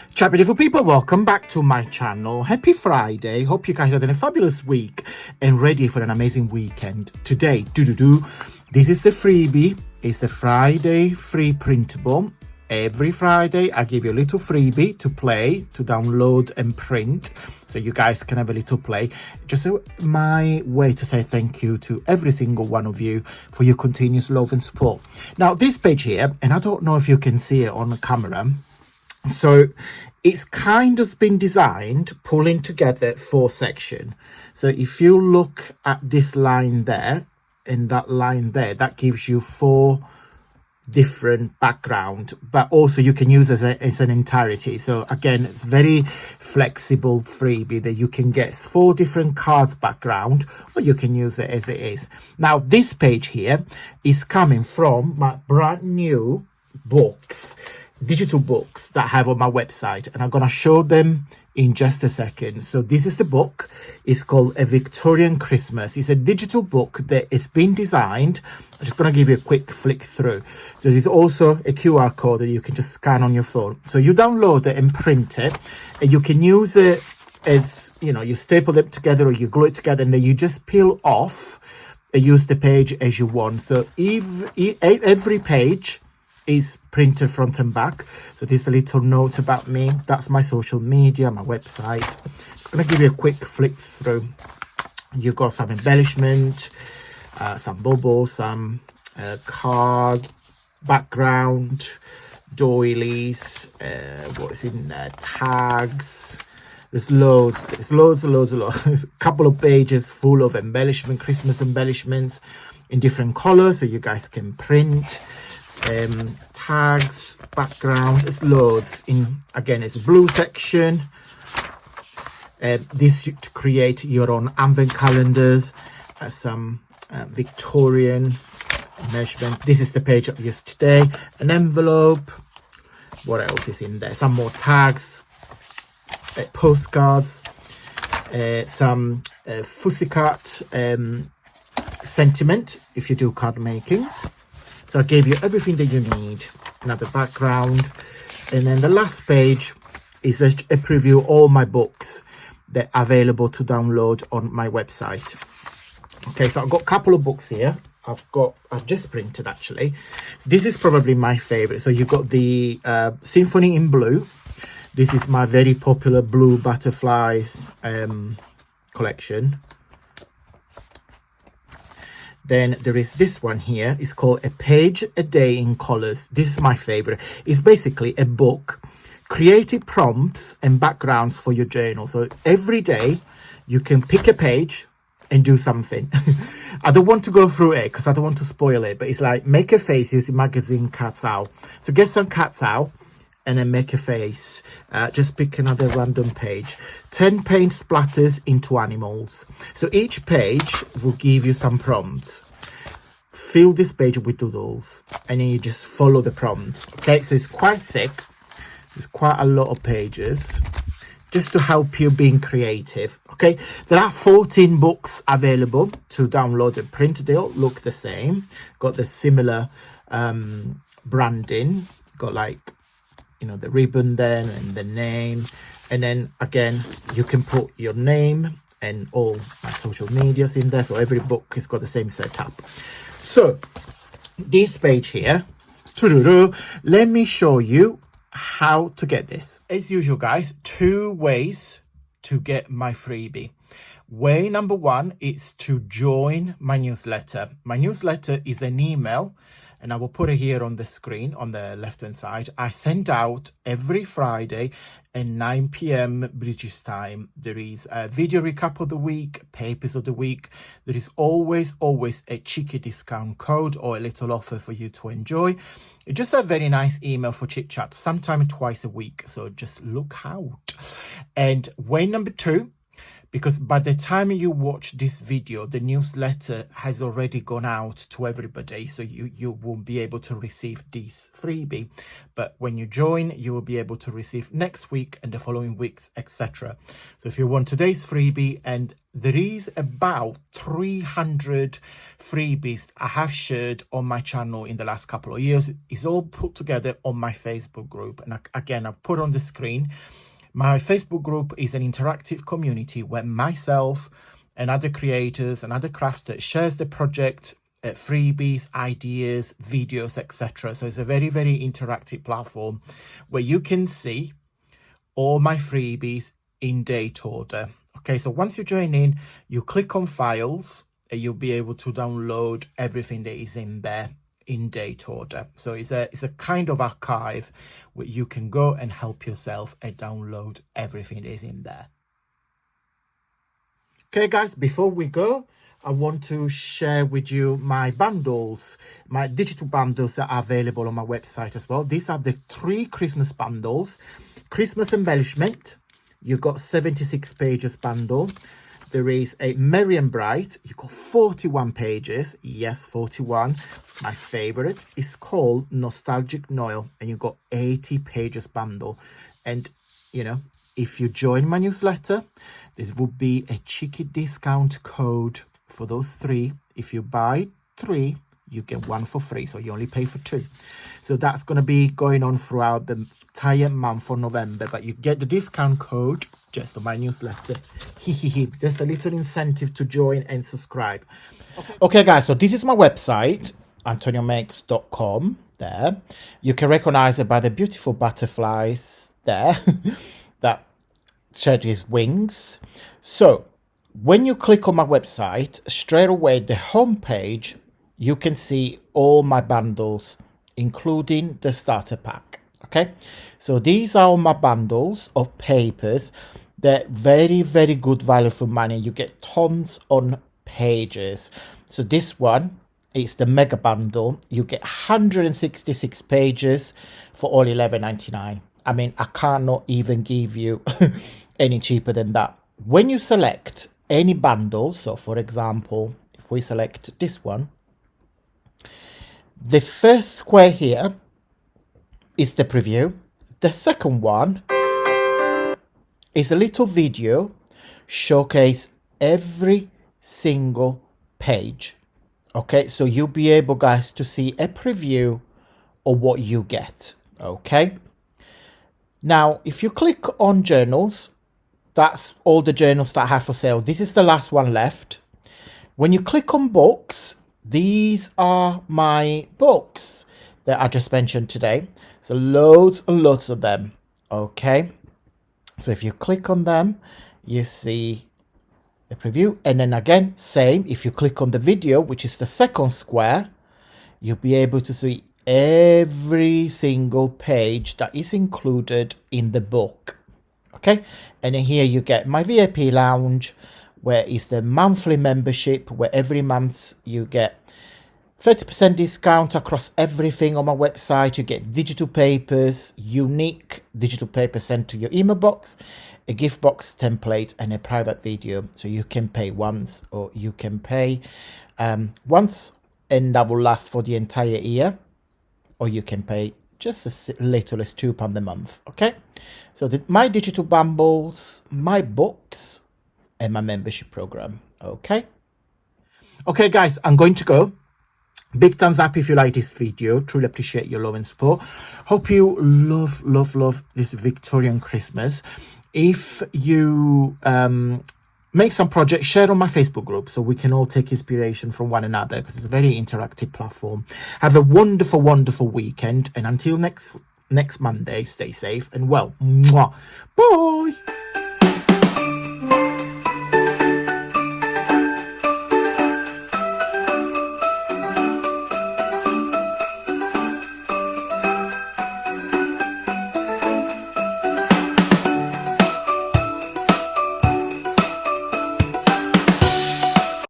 Ciao beautiful people, welcome back to my channel. Happy Friday. Hope you guys are having a fabulous week and ready for an amazing weekend. Today, this is the freebie. It's the Friday free printable. Every Friday I give you a little freebie to play, to download and print, so you guys can have a little play. Just my way to say thank you to every single one of you for your continuous love and support. Now this page here, and I don't know if you can see it on the camera, so it's kind of been designed pulling together 4 sections. So if you look at this line there and that line there, that gives you 4 different background, but also you can use as an entirety. So again, it's very flexible freebie that you can get 4 different cards background, or you can use it as it is. Now this page here is coming from my brand new books, digital books that I have on my website, and I'm gonna show them in just a second. So this is the book. It's called A Victorian Christmas. It's a digital book that is been designed. I'm just gonna give you a quick flick through. So there's also a QR code that you can just scan on your phone. So you download it and print it, and you can use it as, you know, you staple it together or you glue it together, and then you just peel off and use the page as you want. So every page is printed front and back. So there's a little note about me. That's my social media, my website. I'm gonna give you a quick flick through. You got some embellishment, some bubbles, some card background, doilies, what's in there, tags. There's loads. There's a couple of pages full of embellishment, Christmas embellishments in different colors, so you guys can print. Tags, background, it's loads. In again, it's blue section. This to create your own advent calendars, some Victorian measurement. This is the page I used today. An envelope. What else is in there? Some more tags, postcards, some fussy cut sentiment if you do card making. So I gave you everything that you need. Another background. And then the last page is a preview of all my books that are available to download on my website. Okay, so I've got a couple of books here. I've just printed actually. This is probably my favorite. So you've got the Symphony in Blue. This is my very popular Blue Butterflies collection. Then there is this one here. It's called A Page a Day in Colors. This is my favorite. It's basically a book, creative prompts and backgrounds for your journal. So every day you can pick a page and do something. I don't want to go through it because I don't want to spoil it, but it's like make a face using magazine cuts out. So get some cuts out and then make a face. Just pick another random page. 10 paint splatters into animals. So each page will give you some prompts. Fill this page with doodles and then you just follow the prompts. Okay, so it's quite thick. There's quite a lot of pages just to help you being creative. Okay, there are 14 books available to download and print. They all look the same. Got the similar branding. Got like, you know, the ribbon then and the name, and then again you can put your name and all my social medias in there. So every book has got the same setup. So this page here, let me show you how to get this. As usual guys, 2 ways to get my freebie. Way number 1 is to join my newsletter. My newsletter is an email, and I will put it here on the screen on the left hand side. I send out every Friday at 9 p.m. British time. There is a video recap of the week, papers of the week. There is always a cheeky discount code or a little offer for you to enjoy. It's just a very nice email for chit chat, sometime twice a week. So just look out. And way number 2, because by the time you watch this video, the newsletter has already gone out to everybody, so you won't be able to receive this freebie. But when you join, you will be able to receive next week and the following weeks, etc. So if you want today's freebie, and there is about 300 freebies I have shared on my channel in the last couple of years. It's all put together on my Facebook group, and again, I've put on the screen. My Facebook group is an interactive community where myself and other creators and other crafters shares the project, freebies, ideas, videos, etc. So it's a very, very interactive platform where you can see all my freebies in date order. Okay, so once you join in, you click on files and you'll be able to download everything that is in there in date order. So it's a kind of archive where you can go and help yourself and download everything that is in there. Okay guys, before we go, I want to share with you my bundles, my digital bundles that are available on my website as well. These are the 3 Christmas bundles. Christmas embellishment, you've got 76 pages bundle. There is a Merry and Bright. You've got 41 pages. Yes, 41. My favorite is called Nostalgic Noel, and you've got 80 pages bundle. And, you know, if you join my newsletter, this will be a cheeky discount code for those 3. If you buy 3, you get 1 for free. So you only pay for 2. So that's going to be going on throughout the entire month for November. But you get the discount code just on my newsletter. Just a little incentive to join and subscribe. Okay guys, so this is my website, antoniomakes.com. There you can recognize it by the beautiful butterflies there that shed his wings. So when you click on my website, straight away the homepage, you can see all my bundles, including the starter pack. Okay, so these are all my bundles of papers. They're very, very good value for money. You get tons on pages. So this one is the mega bundle. You get 166 pages for all $11.99. I mean, I cannot even give you any cheaper than that. When you select any bundle, so for example, if we select this one, the first square here is the preview. The second one is a little video showcase every single page. Okay, so you'll be able, guys, to see a preview of what you get. Okay, now if you click on journals, that's all the journals that I have for sale. This is the last one left. When you click on books, these are my books that I just mentioned today. So loads and loads of them. Okay, so if you click on them, you see the preview. And then again, same, if you click on the video, which is the second square, you'll be able to see every single page that is included in the book. Okay, and then here you get my VIP lounge, where is the monthly membership, where every month you get 30% discount across everything on my website. You get digital papers, unique digital papers sent to your email box, a gift box template, and a private video. So you can pay once, or you can pay once, and that will last for the entire year, or you can pay just as little as £2 a month. Okay, so my digital bundles, my books, and my membership program. Okay guys, I'm going to go. Big thumbs up if you like this video. Truly appreciate your love and support. Hope you love this Victorian Christmas. If you make some projects, share on my Facebook group so we can all take inspiration from one another, because it's a very interactive platform. Have a wonderful weekend, and until next Monday, stay safe and well. Mwah. Bye.